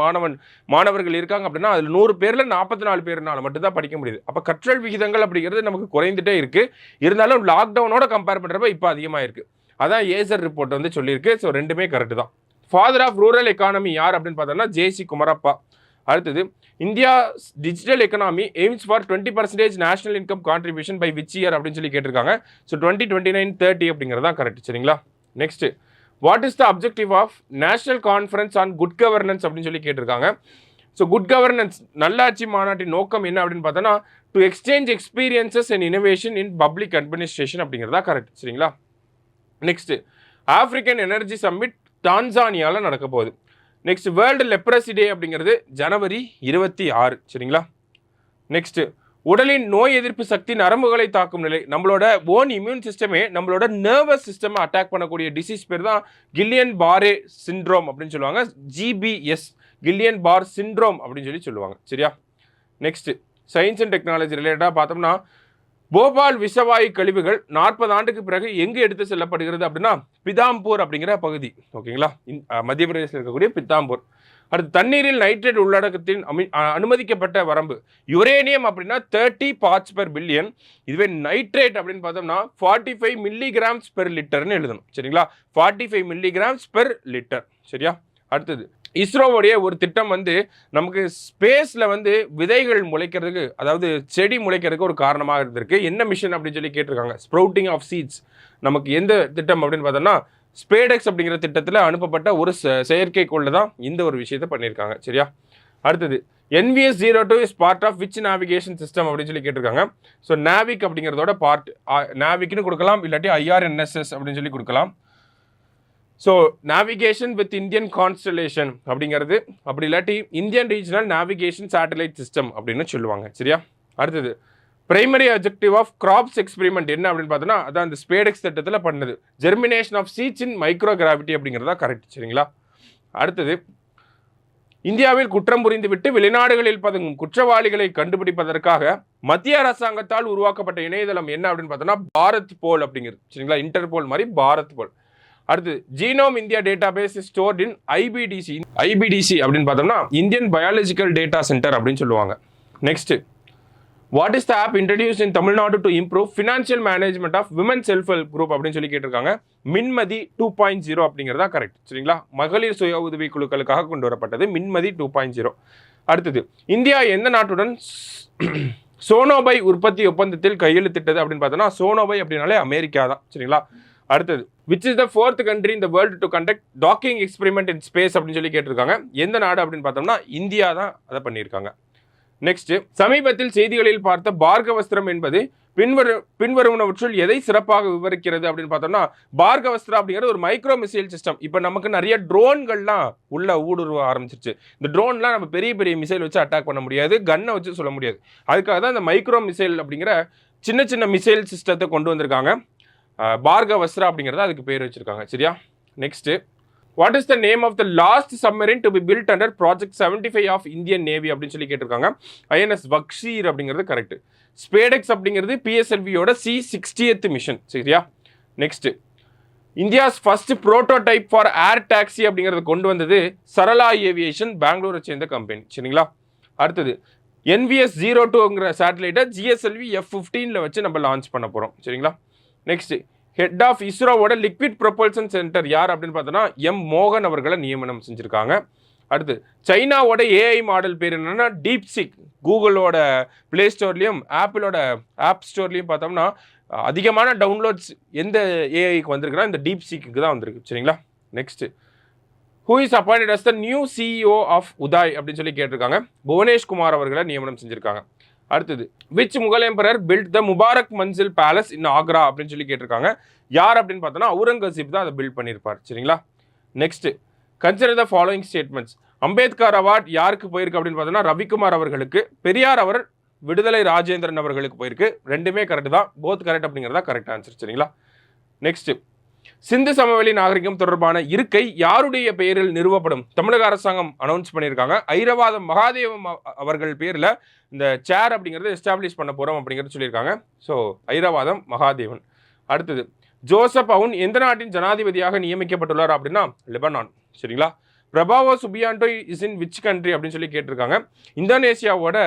மாணவர்கள் இருக்காங்க அப்படின்னா அதில் 100 பேரில் 44 பேர்னால மட்டும்தான் படிக்க முடியுது. அப்போ கற்றல் விகிதங்கள் அப்படிங்கிறது நமக்கு குறைந்துட்டே இருக்குது. இருந்தாலும் லாக்டவுனோட கம்பேர் பண்ணுறப்ப இப்போ அதிகமாக இருக்குது. அதான் ஏசர் ரிப்போர்ட் வந்து சொல்லியிருக்கு. ஸோ ரெண்டுமே கரெக்டு தான். ஃபாதர் ஆஃப் ரூரல் எக்கானமி யார் அப்படின்னு பார்த்தோம்னா JC குமரப்பா. அடுத்தது, India digital economy aims for 20% national income contribution by which year அப்படின்னு சொல்லி கேட்டிருக்காங்க. ஸோ 2029-30 அப்படிங்கிறது தான் கரெக்ட். சரிங்களா? Next, what is the objective of national conference on good governance அப்படின்னு சொல்லி கேட்டிருக்காங்க. ஸோ குட் கவர்னன்ஸ் நல்லாட்சி மாநாட்டின் நோக்கம் என்ன அப்படின்னு பார்த்தோன்னா, to exchange experiences and innovation in public administration அப்படிங்கிறதா கரெக்ட். சரிங்களா? நெக்ஸ்ட், ஆப்பிரிக்கன் எனர்ஜி சம்மிட் டான்சானியாவில் நடக்க போகுது. நெக்ஸ்ட், வேர்ல்டு லெப்ரசி டே அப்படிங்கிறது ஜனவரி 26. சரிங்களா? நெக்ஸ்ட், உடலின் நோய் எதிர்ப்பு சக்தி நரம்புகளை தாக்கும் நிலை, நம்மளோட ஓன் இம்யூன் சிஸ்டமே நம்மளோட நர்வஸ் சிஸ்டம் அட்டாக் பண்ணக்கூடிய டிசீஸ் பேர் தான் கில்லியன் பாரே சிண்ட்ரோம் அப்படின்னு சொல்லுவாங்க. GBS, கில்லியன் பார் சிண்ட்ரோம் அப்படின்னு சொல்லுவாங்க. சரியா? நெக்ஸ்ட், சயின்ஸ் அண்ட் டெக்னாலஜி ரிலேட்டடாக பார்த்தோம்னா, போபால் விஷவாயு கழிவுகள் 40 ஆண்டுக்கு பிறகு எங்கே எடுத்து செல்லப்படுகிறது அப்படின்னா பிதாம்பூர் அப்படிங்கிற பகுதி. ஓகேங்களா? மத்திய பிரதேசத்தில் இருக்கக்கூடிய பிதாம்பூர். அடுத்து, தண்ணீரில் நைட்ரேட் உள்ளடக்கத்தின் அனுமதிக்கப்பட்ட வரம்பு யுரேனியம் அப்படின்னா 30 parts per billion. இதுவே நைட்ரேட் அப்படின்னு பார்த்தோம்னா 45 milligrams per literன்னு எழுதணும். சரிங்களா? 45 milligrams per liter. சரியா? அடுத்தது, இஸ்ரோவுடைய ஒரு திட்டம் வந்து நமக்கு ஸ்பேஸில் வந்து விதைகள் முளைக்கிறதுக்கு, அதாவது செடி முளைக்கிறதுக்கு ஒரு காரணமாக இருந்திருக்கு. என்ன மிஷன் அப்படின்னு சொல்லி கேட்டிருக்காங்க. Sprouting of seeds. நமக்கு எந்த திட்டம் அப்படின்னு பார்த்தோம்னா ஸ்பேடெக்ஸ் அப்படிங்கிற திட்டத்தில் அனுப்பப்பட்ட ஒரு செயற்கைக்கோள் தான் இந்த ஒரு விஷயத்தை பண்ணியிருக்காங்க. சரியா? அடுத்தது, NVS-02 is part of which navigation system அப்படின்னு சொல்லி கேட்டிருக்காங்க. ஸோ நேவிக் அப்படிங்கிறதோட பார்ட், நேவிக்னு கொடுக்கலாம், இல்லாட்டி IRNSS அப்படின்னு சொல்லி கொடுக்கலாம். So navigation with Indian constellation அப்படிங்கிறது, அப்படி இல்லாட்டி Indian regional navigation satellite system அப்படின்னு சொல்லுவாங்க. சரியா? அடுத்தது, primary objective of CROPS experiment என்ன அப்படின்னு பார்த்தோன்னா அதான் இந்த ஸ்பேடெக்ஸ் திட்டத்தில் பண்ணது. Germination of seeds in micro gravity அப்படிங்கிறதா கரெக்ட். சரிங்களா? அடுத்தது, இந்தியாவில் குற்றம் புரிந்துவிட்டு வெளிநாடுகளில் பதுங்கும் குற்றவாளிகளை கண்டுபிடிப்பதற்காக மத்திய அரசாங்கத்தால் உருவாக்கப்பட்ட இணையதளம் என்ன அப்படின்னு பார்த்தோன்னா பாரத் போல் அப்படிங்கிறது. சரிங்களா? இன்டர்போல் மாதிரி பாரத் போல். அடுத்து, genome India data base is stored in IBDC அப்படின்னு பார்த்தோம்னா இந்தியன் பயாலஜிக்கல் டேட்டா சென்டர் அப்படின்னு சொல்லுவாங்க. Next, what is the app introduce in Tamil Nadu to improve financial management of women self help group அப்படின்னு சொல்லி கேட்டிருக்காங்க. மின்மதி 2.0 அப்படிங்கிறதா கரெக்ட். சரிங்களா? மகளிர் சுய உதவி குழுக்களுக்காக கொண்டு வரப்பட்டது மின்மதி 2.0. அடுத்தது, இந்தியா எந்த நாட்டுடன் சோனோபை உற்பத்தி ஒப்பந்தத்தில் கையெழுத்திட்டது அப்படின்னு பார்த்தோன்னா சோனோபை அப்படின்னாலே அமெரிக்கா தான். சரிங்களா? அடுத்தது which is the 4th country in the world to conduct docking experiment in space அப்படின்னு சொல்லி கேட்டிருக்காங்க. எந்த நாடு அப்படின்னு பார்த்தோம்னா இந்தியா தான் அதை பண்ணியிருக்காங்க. நெக்ஸ்ட், சமீபத்தில் செய்திகளில் பார்த்த பார்கவஸ்திரம் என்பது பின்வருவனவற்றுள் எதை சிறப்பாக விவரிக்கிறது அப்படின்னு பார்த்தோம்னா, பார்கவஸ்திரா அப்படிங்கிறது ஒரு மைக்ரோ மிசைல் சிஸ்டம். இப்போ நமக்கு நிறைய ட்ரோன்கள்லாம் உள்ள ஊடுருவ ஆரம்பிச்சிருச்சு. இந்த ட்ரோன்லாம் நம்ம பெரிய பெரிய மிசைல் வச்சு அட்டாக் பண்ண முடியாது, கன்னை வச்சு சொல்ல முடியாது. அதுக்காக தான் இந்த மைக்ரோ மிசைல் அப்படிங்கிற சின்ன சின்ன மிசைல் சிஸ்டத்தை கொண்டு வந்திருக்காங்க. பார்கவஸ்திரா அப்படிங்கிறத அதுக்கு பேர் வச்சிருக்காங்க. சரியா? Next, what is the name of the last submarine to be built under project 75 of Indian navy அப்படின்னு சொல்லி கேட்டிருக்காங்க. ஐஎன்எஸ் பக்ஷீர் அப்படிங்கிறது கரெக்ட். ஸ்பேடெக்ஸ் அப்படிங்கிறது பிஎஸ்எல்வியோட C60th மிஷன். சரியா? Next, India's first prototype for air taxi அப்படிங்கிறத கொண்டு வந்தது சரளா ஏவியேஷன், பெங்களூரை சேர்ந்த கம்பெனி. சரிங்களா? அடுத்தது, NVS-02ங்கிற சேட்டலைட்டை GSLV F-15ல வச்சு நம்ம லான்ச் பண்ண போகிறோம். சரிங்களா? நெக்ஸ்ட், ஹெட் ஆஃப் இஸ்ரோவோட லிக்விட் ப்ரொபல்சன் சென்டர் யார் அப்படின்னு பார்த்தோன்னா மோகன் அவர்களை நியமனம் செஞ்சுருக்காங்க. அடுத்து, சைனாவோட ஏஐ மாடல் பேர் என்னன்னா டீப்சிக். கூகுளோட பிளே ஸ்டோர்லையும் ஆப்பிளோட ஆப் ஸ்டோர்லையும் பார்த்தோம்னா அதிகமான டவுன்லோட்ஸ் எந்த ஏஐக்கு வந்திருக்குன்னா இந்த டீப்சிக்கு தான் வந்திருக்கு. சரிங்களா? Next, who is appointed as the new CEO of UIDAI அப்படின்னு சொல்லி கேட்டிருக்காங்க. புவனேஷ்குமார் அவர்களை நியமனம் செஞ்சுருக்காங்க. அடுத்தது, which Mughal emperor built the Mubarak Manzil palace in Agra அப்படின்னு சொல்லி கேட்டிருக்காங்க. யார் அப்படின்னு பார்த்தோன்னா அவுரங்கசீப் தான் அதை பில்ட் பண்ணியிருப்பார். சரிங்களா? Next, consider the following statements. Ambedkar award யாருக்கு போயிருக்கு அப்படின்னு பார்த்தோன்னா ரவிக்குமார் அவர்களுக்கு. பெரியார் அவர் விடுதலை ராஜேந்திரன் அவர்களுக்கு போயிருக்கு. ரெண்டுமே கரெக்ட் தான், போத் கரெக்ட் அப்படிங்கிறதா கரெக்ட் ஆன்சர். சரிங்களா? நெக்ஸ்ட், சிந்து சமவெளி நாகரிகம் தொடர்பான இருக்கை யாருடைய பெயரில் நிறுவப்படும்? தமிழக அரசாங்கம் அனௌன்ஸ் பண்ணியிருக்காங்க. ஐரவாதம் மகாதேவம் அவர்கள் பேரில் இந்த சேர் அப்படிங்கிறது எஸ்டாப்ளிஷ் பண்ண போகிறோம் அப்படிங்கிறது சொல்லியிருக்காங்க. ஸோ ஐரவாதம் மகாதேவன். அடுத்தது, ஜோசப் அவுன் எந்த நாட்டின் ஜனாதிபதியாக நியமிக்கப்பட்டுள்ளார் அப்படின்னா லெபனான். சரிங்களா? பிரபாவோ Subianto is in which country அப்படின்னு சொல்லி கேட்டிருக்காங்க. இந்தோனேஷியாவோட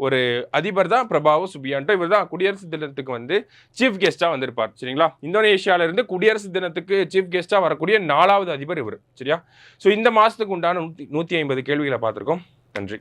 ஒரு அதிபர் தான் பிரபாவோ சுபியாண்டோ. இவர் தான் குடியரசு தினத்துக்கு வந்து சீஃப் கெஸ்ட்டாக வந்திருப்பார். சரிங்களா? இந்தோனேஷியாவிலிருந்து குடியரசு தினத்துக்கு சீஃப் கெஸ்ட்டாக வரக்கூடிய 4வது அதிபர் இவர். சரியா? ஸோ இந்த மாதத்துக்கு உண்டான 150 கேள்விகளை பார்த்துருக்கோம். நன்றி.